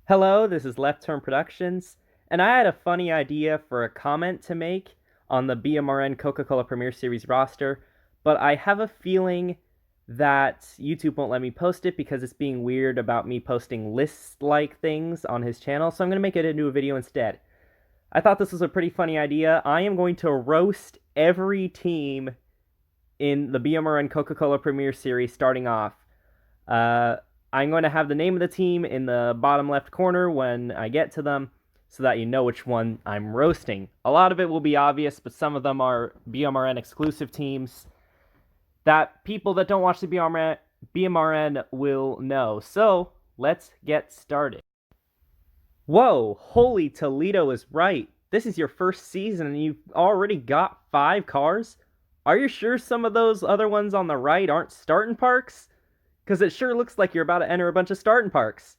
Hello, this is Left Turn Productions, and I had a funny idea for a comment to make on the BMRN Coca-Cola Premier Series roster, but I have a feeling that YouTube won't let me post it because it's being weird about me posting list-like things on his channel, so I'm going to make it into a video instead. I thought this was a pretty funny idea. I am going to roast every team in the BMRN Coca-Cola Premier Series starting off. I'm going to have the name of the team in the bottom left corner when I get to them so that you know which one I'm roasting. A lot of it will be obvious, but some of them are BMRN exclusive teams that people that don't watch the BMRN will know. So, let's get started. Whoa, holy Toledo is right. This is your first season and you've already got 5 cars? Are you sure some of those other ones on the right aren't starting parks? Because it sure looks like you're about to enter a bunch of starting parks.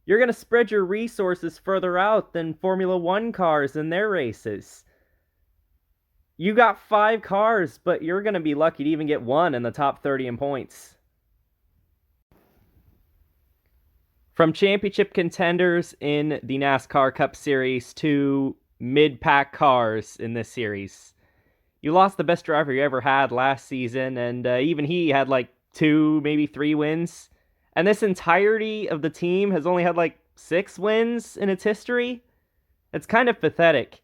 You're going to spread your resources further out than Formula 1 cars in their races. You got 5 cars, but you're going to be lucky to even get one in the top 30 in points. From championship contenders in the NASCAR Cup Series to mid-pack cars in this series. You lost the best driver you ever had last season, and even he had like 2, maybe 3 wins. And this entirety of the team has only had like 6 wins in its history. It's kind of pathetic.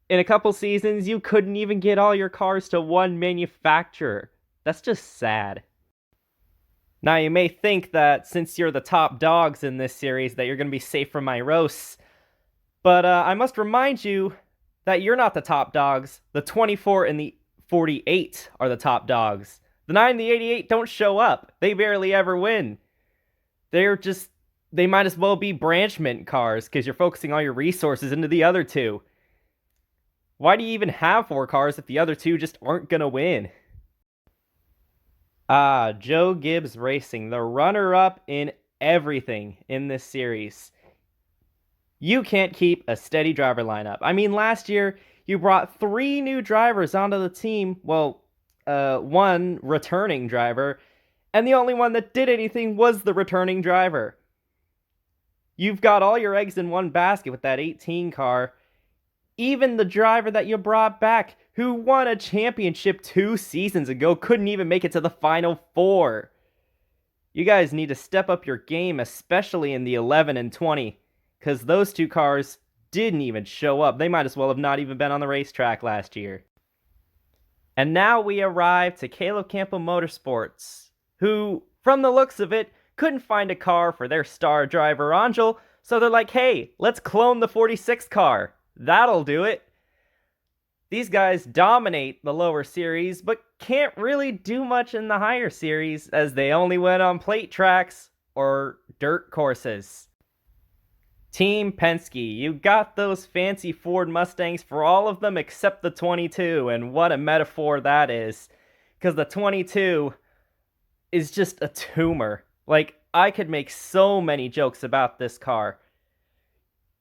In a couple seasons, you couldn't even get all your cars to one manufacturer. That's just sad. Now, you may think that since you're the top dogs in this series that you're going to be safe from my roasts. But I must remind you that you're not the top dogs. The 24 and the 48 are the top dogs. The 9 and the 88 don't show up. They barely ever win. They might as well be branch mint cars because you're focusing all your resources into the other 2. Why do you even have 4 cars if the other 2 just aren't going to win? Joe Gibbs Racing, the runner-up in everything in this series. You can't keep a steady driver lineup. I mean, last year, you brought 3 new drivers onto the team. Well, 1 returning driver, and the only one that did anything was the returning driver. You've got all your eggs in one basket with that 18 car. Even the driver that you brought back, who won a championship 2 seasons ago, couldn't even make it to the Final 4. You guys need to step up your game, especially in the 11 and 20, because those 2 cars didn't even show up. They might as well have not even been on the racetrack last year. And now we arrive to Caleb Campbell Motorsports, who, from the looks of it, couldn't find a car for their star driver, Angel, so they're like, hey, let's clone the 46 car. That'll do it. These guys dominate the lower series, but can't really do much in the higher series, as they only win on plate tracks or dirt courses. Team Penske, you got those fancy Ford Mustangs for all of them except the 22, and what a metaphor that is. Because the 22 is just a tumor. Like, I could make so many jokes about this car.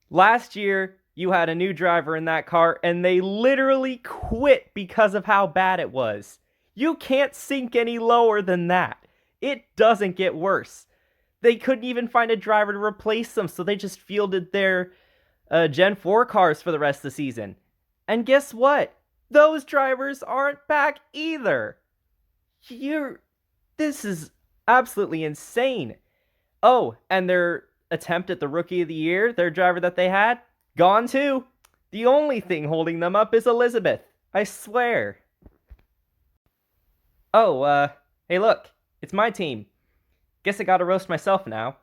Last year, you had a new driver in that car, and they literally quit because of how bad it was. You can't sink any lower than that. It doesn't get worse. They couldn't even find a driver to replace them, so they just fielded their Gen 4 cars for the rest of the season. And guess what? Those drivers aren't back either. This is absolutely insane. Oh, and their attempt at the Rookie of the Year, their driver that they had, gone too. The only thing holding them up is Elizabeth. I swear. Oh, hey look, it's my team. Guess I gotta roast myself now.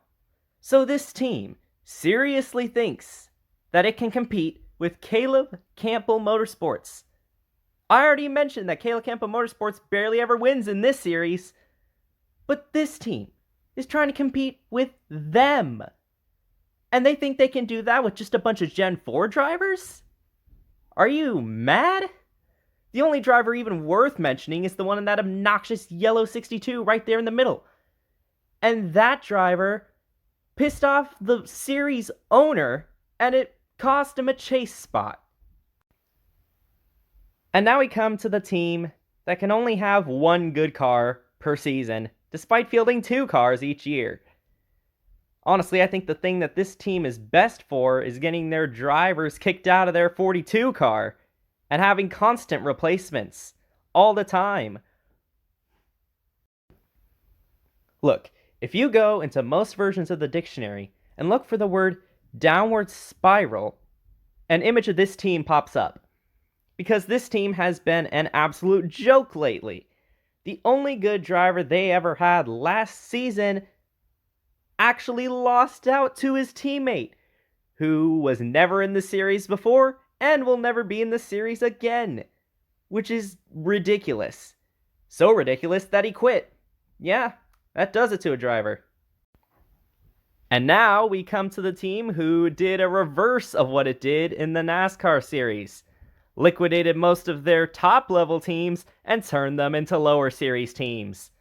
So this team seriously thinks that it can compete with Caleb Campbell Motorsports. I already mentioned that Caleb Campbell Motorsports barely ever wins in this series, but this team is trying to compete with them. And they think they can do that with just a bunch of Gen 4 drivers? Are you mad? The only driver even worth mentioning is the one in that obnoxious yellow 62 right there in the middle. And that driver pissed off the series owner, and it cost him a chase spot. And now we come to the team that can only have 1 good car per season, despite fielding 2 cars each year. Honestly, I think the thing that this team is best for is getting their drivers kicked out of their 42 car and having constant replacements all the time. Look, if you go into most versions of the dictionary and look for the word downward spiral, an image of this team pops up. Because this team has been an absolute joke lately. The only good driver they ever had last season actually lost out to his teammate, who was never in the series before and will never be in the series again, which is ridiculous. So ridiculous that he quit. Yeah, that does it to a driver. And now we come to the team who did a reverse of what it did in the NASCAR series. Liquidated most of their top level teams and turned them into lower series teams.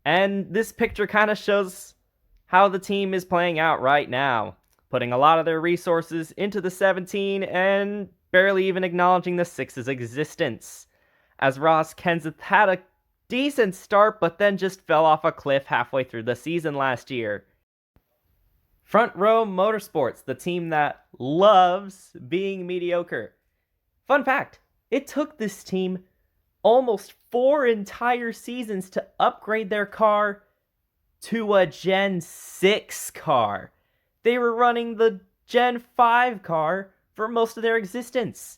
And this picture kind of shows how the team is playing out right now, putting a lot of their resources into the 17 and barely even acknowledging the 6's existence. As Ross Kenseth had a decent start but then just fell off a cliff halfway through the season last year. Front Row Motorsports, the team that loves being mediocre. Fun fact, it took this team almost 4 entire seasons to upgrade their car to a Gen 6 car. They were running the Gen 5 car for most of their existence.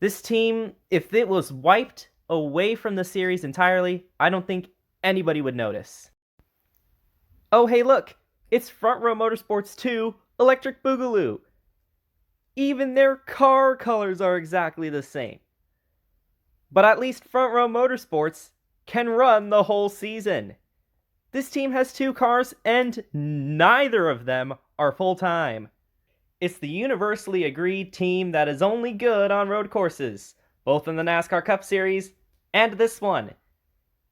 This team, if it was wiped away from the series entirely, I don't think anybody would notice. Oh hey look, it's Front Row Motorsports 2 Electric Boogaloo. Even their car colors are exactly the same. But at least Front Row Motorsports can run the whole season. This team has 2 cars and neither of them are full-time. It's the universally agreed team that is only good on road courses, both in the NASCAR Cup Series and this one.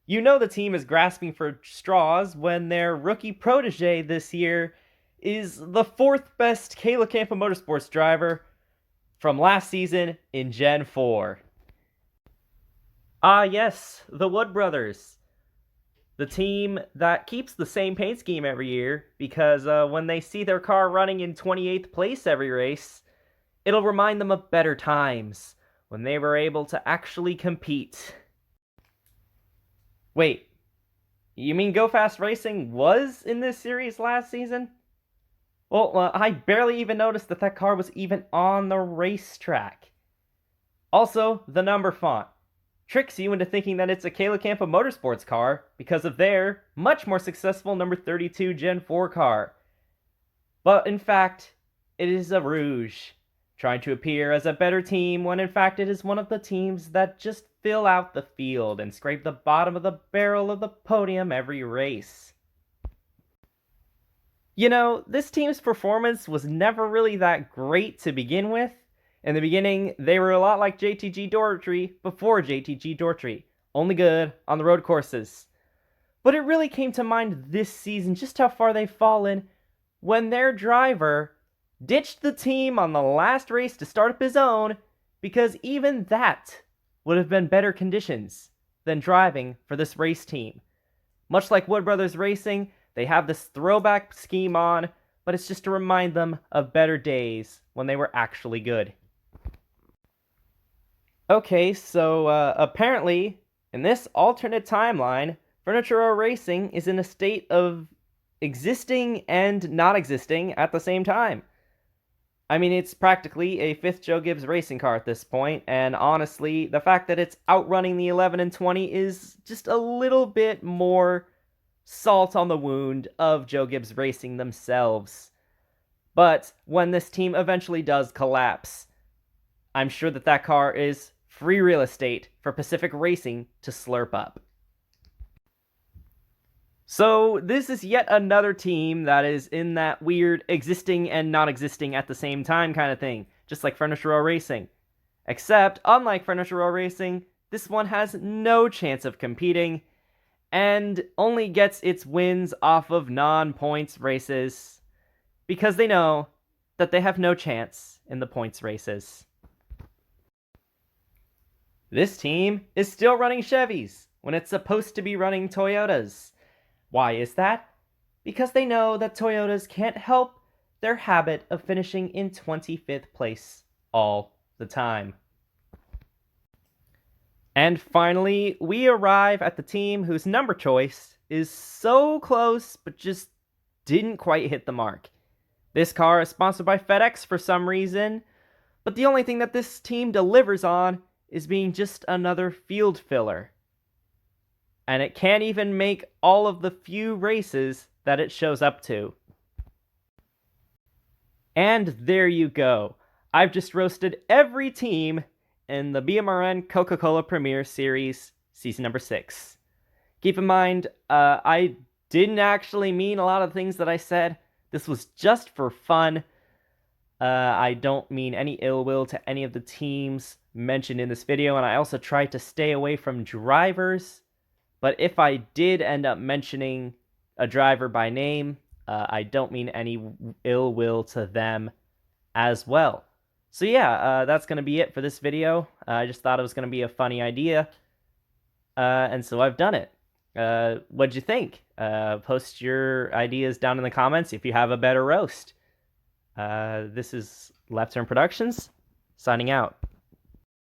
You know the team is grasping for straws when their rookie protege this year is the 4th best Kayla Campa Motorsports driver from last season in Gen 4. Ah yes, the Wood Brothers. The team that keeps the same paint scheme every year because when they see their car running in 28th place every race, it'll remind them of better times when they were able to actually compete. Wait, you mean Go Fast Racing was in this series last season? Well, I barely even noticed that car was even on the racetrack. Also, the number font tricks you into thinking that it's a Kayla Campa Motorsports car because of their much more successful number 32 Gen 4 car. But in fact, it is a rouge, trying to appear as a better team when in fact it is one of the teams that just fill out the field and scrape the bottom of the barrel of the podium every race. You know, this team's performance was never really that great to begin with. In the beginning, they were a lot like JTG Daugherty before JTG Daugherty, only good on the road courses. But it really came to mind this season just how far they've fallen when their driver ditched the team on the last race to start up his own because even that would have been better conditions than driving for this race team. Much like Wood Brothers Racing, they have this throwback scheme on, but it's just to remind them of better days when they were actually good. Okay, so apparently, in this alternate timeline, Furniture Row Racing is in a state of existing and not existing at the same time. I mean, it's practically a 5th Joe Gibbs racing car at this point, and honestly, the fact that it's outrunning the 11 and 20 is just a little bit more salt on the wound of Joe Gibbs Racing themselves. But when this team eventually does collapse, I'm sure that car is free real estate for Pacific Racing to slurp up. So this is yet another team that is in that weird existing and not existing at the same time kind of thing, just like Furniture Row Racing. Except, unlike Furniture Row Racing, this one has no chance of competing, and only gets its wins off of non-points races, because they know that they have no chance in the points races. This team is still running Chevys when it's supposed to be running Toyotas. Why is that? because they know that Toyotas can't help their habit of finishing in 25th place all the time. And finally, we arrive at the team whose number choice is so close but just didn't quite hit the mark. This car is sponsored by FedEx for some reason, but the only thing that this team delivers on is being just another field filler. And it can't even make all of the few races that it shows up to. And there you go. I've just roasted every team in the BMRN Coca-Cola Premier Series season number 6. Keep in mind, I didn't actually mean a lot of things that I said. This was just for fun. I don't mean any ill will to any of the teams mentioned in this video, and I also tried to stay away from drivers. But if I did end up mentioning a driver by name, I don't mean any ill will to them as well. So yeah, that's going to be it for this video. I just thought it was going to be a funny idea, and so I've done it. What'd you think? Post your ideas down in the comments if you have a better roast. This is Left Turn Productions, signing out.